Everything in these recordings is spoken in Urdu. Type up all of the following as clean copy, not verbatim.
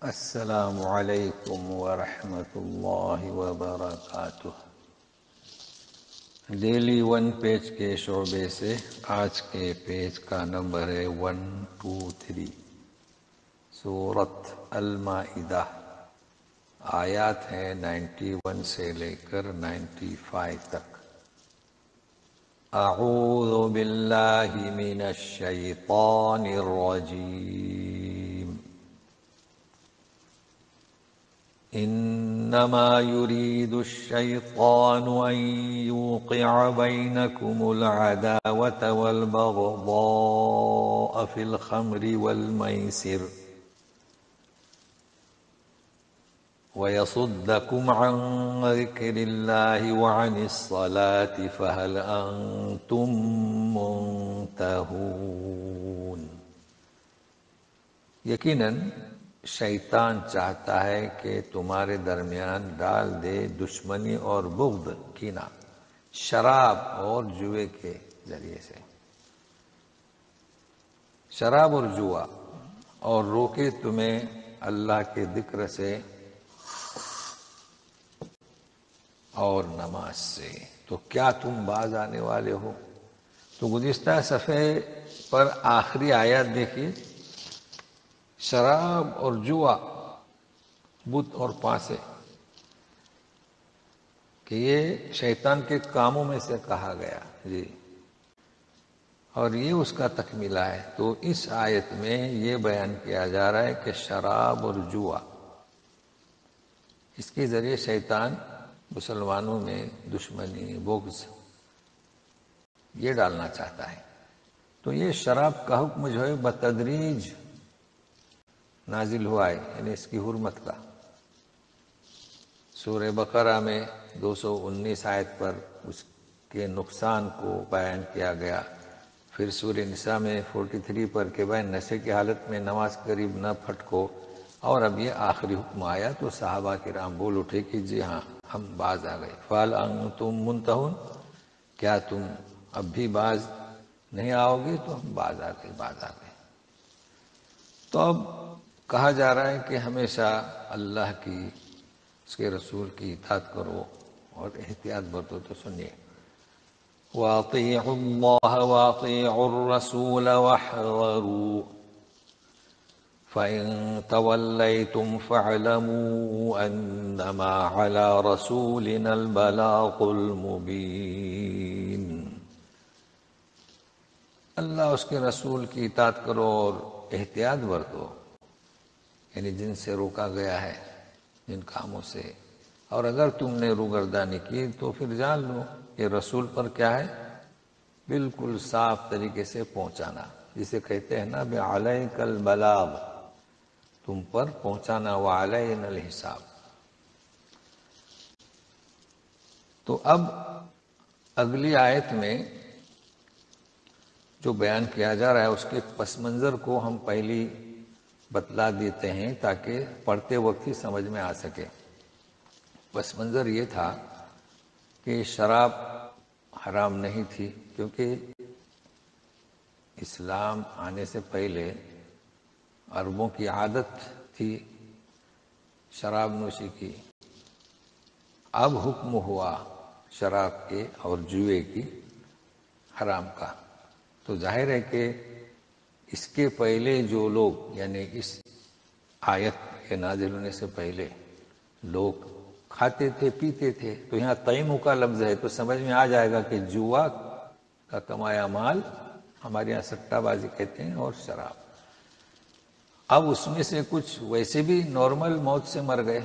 السلام علیکم ورحمۃ اللہ وبرکاتہ۔ ڈیلی ون پیج کے شعبے سے آج کے پیج کا نمبر ہے 123، سورۃ المائدہ، آیات ہیں 91 سے لے کر 95 تک۔ اعوذ باللہ من الشیطان الرجیم، انما يريد الشيطان ان يوقع بينكم العداوة والبغضاء في الخمر والميسر ويصدكم عن ذكر الله وعن الصلاة فهل أنتم منتهون۔ یقیناً شیطان چاہتا ہے کہ تمہارے درمیان ڈال دے دشمنی اور بغض، کینہ، شراب اور جوے کے ذریعے سے، شراب اور جوا، اور روکے تمہیں اللہ کے ذکر سے اور نماز سے، تو کیا تم باز آنے والے ہو؟ تو گزشتہ صفحے پر آخری آیات دیکھیے، شراب اور جوا، بت اور پانسے، کہ یہ شیطان کے کاموں میں سے کہا گیا جی، اور یہ اس کا تکملہ ہے۔ تو اس آیت میں یہ بیان کیا جا رہا ہے کہ شراب اور جوا، اس کے ذریعے شیطان مسلمانوں میں دشمنی، بغض یہ ڈالنا چاہتا ہے۔ تو یہ شراب کا حکم جو ہے بتدریج نازل ہوا ہے، یعنی اس کی حرمت کا۔ سورہ بقرہ میں 219 آیت پر اس کے نقصان کو بیان کیا گیا، پھر سورہ نساء میں 43 پر کہ بھائی نشے کی حالت میں نماز قریب نہ پھٹکو، اور اب یہ آخری حکم آیا تو صحابہ کرام بول اٹھے کہ جی ہاں ہم باز آ گئے۔ فَهَلْ أَنْتُمْ مُنْتَهُونَ، کیا تم اب بھی باز نہیں آؤ گے؟ تو ہم باز آ گئے۔ تو اب کہا جا رہا ہے کہ ہمیشہ اللہ کی، اس کے رسول کی اطاعت کرو اور احتیاط برتو۔ تو سنیے، وَأَطِيعُوا اللَّهَ وَأَطِيعُوا الرَّسُولَ وَاحْذَرُوا فَإِن تَوَلَّيْتُمْ فَاعْلَمُوا أَنَّمَا عَلَى رَسُولِنَا الْبَلَاغُ الْمُبِينُ۔ اللہ اس کے رسول کی اطاعت کرو اور احتیاط برتو، یعنی جن سے روکا گیا ہے، جن کاموں سے، اور اگر تم نے روگردانی کی تو پھر جان لو کہ رسول پر کیا ہے، بالکل صاف طریقے سے پہنچانا، جسے کہتے ہیں نا بِعَلَيْكَ الْبَلَاغُ، تم پر پہنچانا، وَعَلَيْنَا الْحِسَابُ۔ تو اب اگلی آیت میں جو بیان کیا جا رہا ہے اس کے پس منظر کو ہم پہلی بتلا دیتے ہیں تاکہ پڑھتے وقت ہی سمجھ میں آ سکے۔ پس منظر یہ تھا کہ شراب حرام نہیں تھی، کیونکہ اسلام آنے سے پہلے عربوں کی عادت تھی شراب نوشی کی۔ اب حکم ہوا شراب کے اور جوئے کی حرام کا، تو ظاہر ہے کہ اس کے پہلے جو لوگ، یعنی اس آیت کے نازل ہونے سے پہلے لوگ کھاتے تھے، پیتے تھے، تو یہاں تیمم کا لفظ ہے تو سمجھ میں آ جائے گا کہ جوا کا کمایا مال، ہمارے یہاں سٹہ بازی کہتے ہیں، اور شراب۔ اب اس میں سے کچھ ویسے بھی نارمل موت سے مر گئے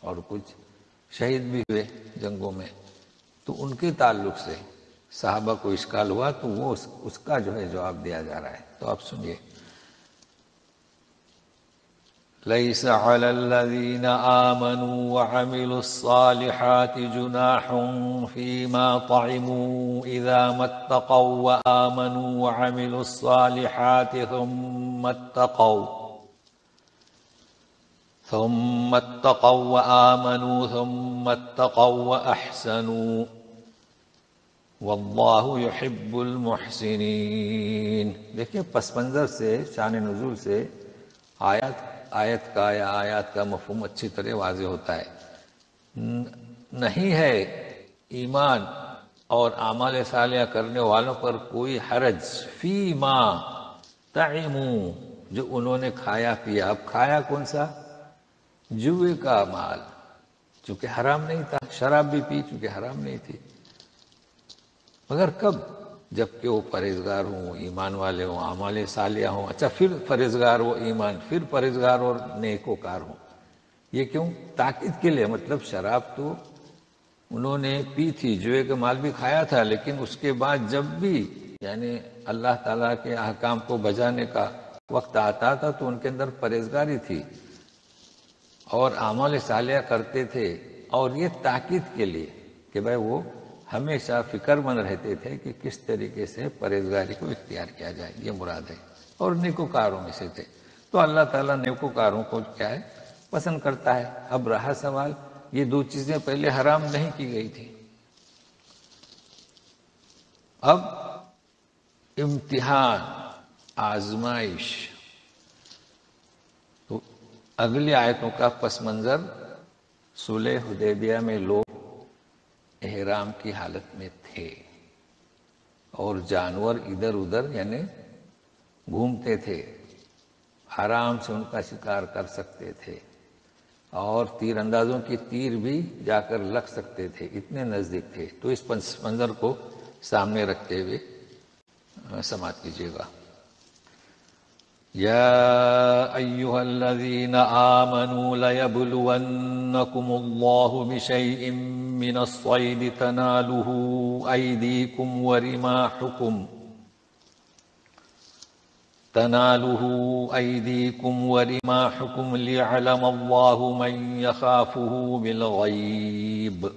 اور کچھ شہید بھی ہوئے جنگوں میں، تو ان کے تعلق سے صحابہ کو اشکال ہوا، تو وہ اس کا جو ہے جواب دیا جا رہا ہے۔ تو آپ سنیے، لَيْسَ عَلَى الَّذِينَ آمَنُوا وَعَمِلُوا الصَّالِحَاتِ جُنَاحٌ فِيمَا طَعِمُوا إِذَا مَا اتَّقَوا وَآمَنُوا وَعَمِلُوا الصَّالِحَاتِ ثُمَّ اتَّقَوا وَآمَنُوا ثُمَّ اتَّقَوا وَأَحْسَنُوا وَاللَّهُ يُحِبُّ الْمُحْسِنِينَ۔ دیکھیں پس منظر سے، شان نزول سے آیات آیت کا یا آیات کا مفہوم اچھی طرح واضح ہوتا ہے۔ نہیں ہے ایمان اور اعمال صالحہ کرنے والوں پر کوئی حرج فی ما طعموا، جو انہوں نے کھایا پیا۔ اب کھایا کون سا؟ جوے کا مال، چونکہ حرام نہیں تھا، شراب بھی پی چونکہ حرام نہیں تھی، مگر کب؟ جب کہ وہ پرہیزگار ہوں، ایمان والے ہوں، اعمال صالحہ ہوں۔ اچھا، پھر پرہیزگار و ایمان، پھر پرہیزگار اور نیکوکار ہوں۔ یہ کیوں؟ تاکید کے لیے، مطلب شراب تو انہوں نے پی تھی، جوئے کا مال بھی کھایا تھا، لیکن اس کے بعد جب بھی یعنی اللہ تعالیٰ کے احکام کو بجانے کا وقت آتا تھا تو ان کے اندر پرہیزگاری تھی اور اعمال صالحہ کرتے تھے، اور یہ تاکید کے لیے کہ بھائی وہ ہمیشہ فکر مند رہتے تھے کہ کس طریقے سے پرہیزگاری کو اختیار کیا جائے، یہ مراد ہے، اور نیکوکاروں میں سے تھے۔ تو اللہ تعالیٰ نیکوکاروں کو کیا ہے؟ پسند کرتا ہے۔ اب رہا سوال، یہ دو چیزیں پہلے حرام نہیں کی گئی تھی، اب امتحان، آزمائش، تو اگلی آیتوں کا پس منظر صلح حدیبیہ میں لوگ احرام کی حالت میں تھے اور جانور ادھر ادھر یعنی گھومتے تھے، آرام سے ان کا شکار کر سکتے تھے، اور تیر اندازوں کی تیر بھی جا کر لگ سکتے تھے، اتنے نزدیک تھے۔ تو اس پس منظر کو سامنے رکھتے ہوئے سماعت کیجیے گا۔ یا ایھا الذین آمنوا لیبلونکم اللہ بشیء من الصید تنالہ ایدیکم ورماحکم لیعلم اللہ من یخافہ بالغیب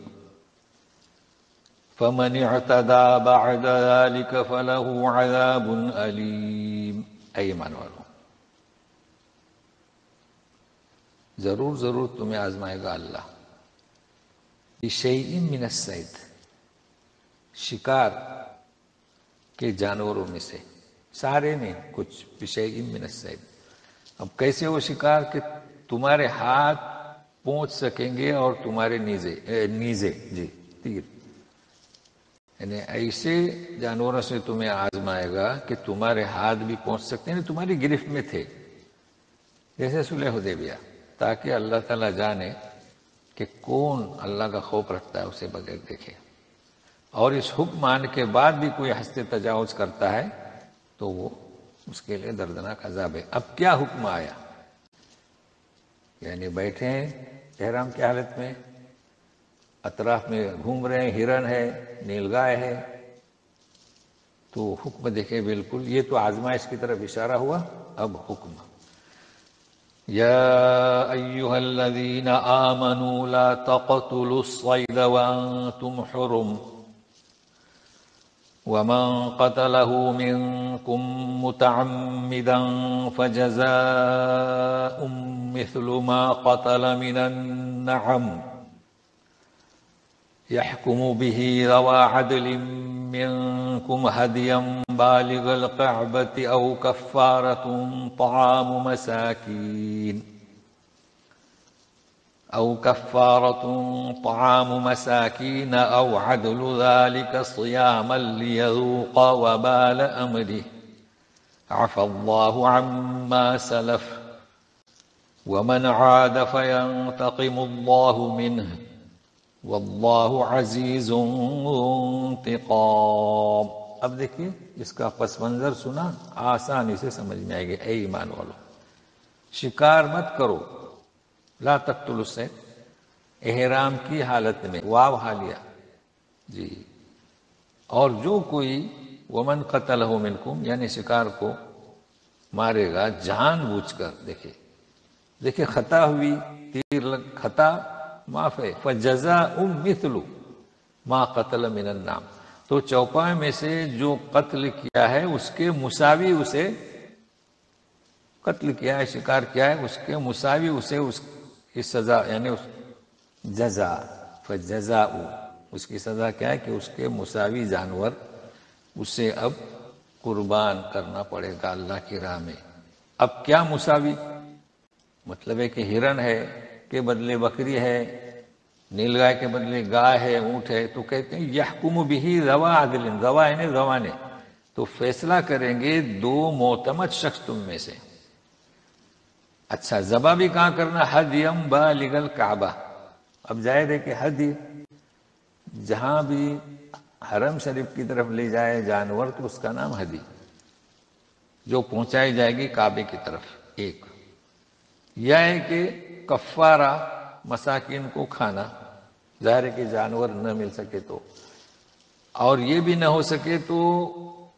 فمن اعتدى بعد ذلك فله عذاب علیم۔ اے ایمان والو، ضرور تمہیں آزمائے گا اللہ، بشیء من الصید، شکار کے جانوروں میں سے، سارے نہیں، کچھ، بشیء من الصید۔ اب کیسے وہ شکار کہ تمہارے ہاتھ پہنچ سکیں گے اور تمہارے نیزے تیر، یعنی ایسے جانوروں سے تمہیں آزمائے گا کہ تمہارے ہاتھ بھی پہنچ سکتے ہیں، تمہاری گرفت میں تھے، جیسے صلح حدیبیہ، تاکہ اللہ تعالیٰ جانے کہ کون اللہ کا خوف رکھتا ہے اسے بغیر دیکھے، اور اس حکم آنے کے بعد بھی کوئی حد تجاوز کرتا ہے تو وہ اس کے لیے دردناک عذاب ہے۔ اب کیا حکم آیا؟ یعنی بیٹھے ہیں احرام کی حالت میں، اطراف میں گھوم رہے ہیں، ہرن ہے، نیلگائے ہے، تو حکم دیکھے بالکل، یہ تو آزمائش کی طرف اشارہ ہوا۔ اب حکم، یا ایھا الذین آمنوا لا تقتلوا الصید وانتم حرم ومن قتله منكم متعمدا فجزاء مثل ما قتل من النعم يحكم به ذوى عدل منكم هديا بالغ الكعبة أو كفارة طعام مساكين أو عدل ذلك صياما ليذوق وبال أمره عفى الله عما سلف ومن عاد فينتقم الله منه واللہ عزیز انتقام۔ اب دیکھیے اس کا پس منظر سنا، آسانی سے سمجھ میں آئے گی۔ اے ایمان والو، شکار مت کرو، لا تقتلوا الصید، احرام کی حالت میں، واو حالیہ جی، اور جو کوئی ومن قتلہ منکم، یعنی شکار کو مارے گا جان بوجھ کر، دیکھیے خطا ہوئی، تیر لگ، خطا معاف ہے، فجزاء مثل ما قتل من النعم، تو چوپائے میں سے جو قتل کیا ہے اس کے مساوی اسے قتل کیا ہے، شکار کیا ہے، اس کے مساوی اسے اس کی سزا، یعنی اس جزا، فجزاء، اس کی سزا کیا ہے کہ اس کے مساوی جانور اسے اب قربان کرنا پڑے گا اللہ کی راہ میں۔ اب کیا مساوی؟ مطلب ہے کہ ہرن ہے کے بدلے بکری ہے، نیل گائے کے بدلے گائے ہے، اونٹ ہے، تو کہتے ہیں یحکم بہ ذوا عدل، ذوا یعنی زوانے، تو فیصلہ کریں گے دو معتمد شخص تم میں سے۔ اچھا، ذبح بھی کہاں کرنا؟ ہدیم بالغ الکعبہ۔ اب ظاہر ہے کہ ہدی جہاں بھی حرم شریف کی طرف لے جائے جانور تو اس کا نام ہدی، جو پہنچائی جائے گی کعبے کی طرف۔ ایک یہ ہے کہ کفارہ مساکین کو کھانا، ظاہر ہے کہ جانور نہ مل سکے تو، اور یہ بھی نہ ہو سکے تو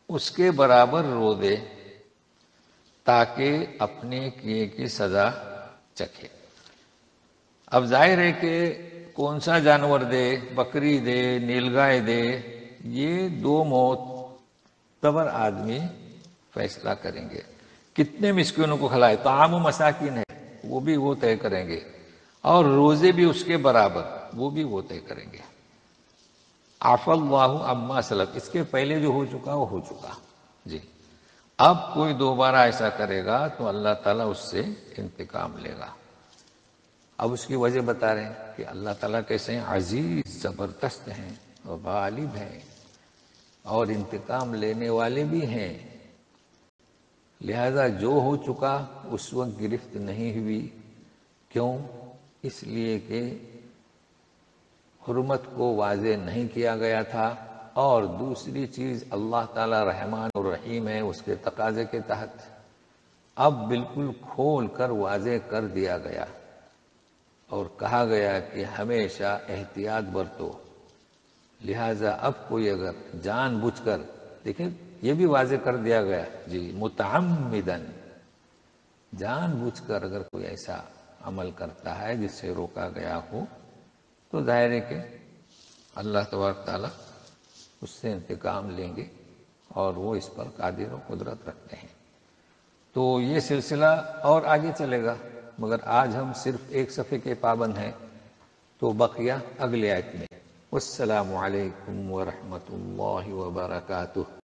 اس کے برابر رو دے تاکہ اپنے کیے کی سزا چکھے۔ اب ظاہر ہے کہ کون سا جانور دے، بکری دے، نیل گائے دے، یہ دو معتبر آدمی فیصلہ کریں گے۔ کتنے مسکینوں کو کھلائے، طعام و مساکین ہے وہ بھی وہ طے کریں گے، اور روزے بھی اس کے برابر وہ بھی وہ طے کریں گے۔ عفا اللہ عما سلف، اس کے پہلے جو ہو چکا وہ ہو چکا جی۔ اب کوئی دوبارہ ایسا کرے گا تو اللہ تعالیٰ اس سے انتقام لے گا۔ اب اس کی وجہ بتا رہے ہیں کہ اللہ تعالیٰ کیسے ہیں، عزیز، زبردست ہیں، اور غالب ہیں، اور انتقام لینے والے بھی ہیں۔ لہذا جو ہو چکا اس وقت گرفت نہیں ہوئی، کیوں؟ اس لیے کہ حرمت کو واضح نہیں کیا گیا تھا، اور دوسری چیز اللہ تعالی رحمان الرحیم ہے، اس کے تقاضے کے تحت اب بالکل کھول کر واضح کر دیا گیا، اور کہا گیا کہ ہمیشہ احتیاط برتو۔ لہذا اب کوئی اگر جان بوجھ کر، دیکھیں یہ بھی واضح کر دیا گیا جی، متعمدن، جان بوجھ کر اگر کوئی ایسا عمل کرتا ہے جس سے روکا گیا ہو تو ظاہر ہے کہ اللہ تبارک تعالیٰ اس سے انتقام لیں گے، اور وہ اس پر قادر و قدرت رکھتے ہیں۔ تو یہ سلسلہ اور آگے چلے گا، مگر آج ہم صرف ایک صفحے کے پابند ہیں، تو بقیہ اگلے آیت میں۔ والسلام علیکم ورحمۃ اللہ وبرکاتہ۔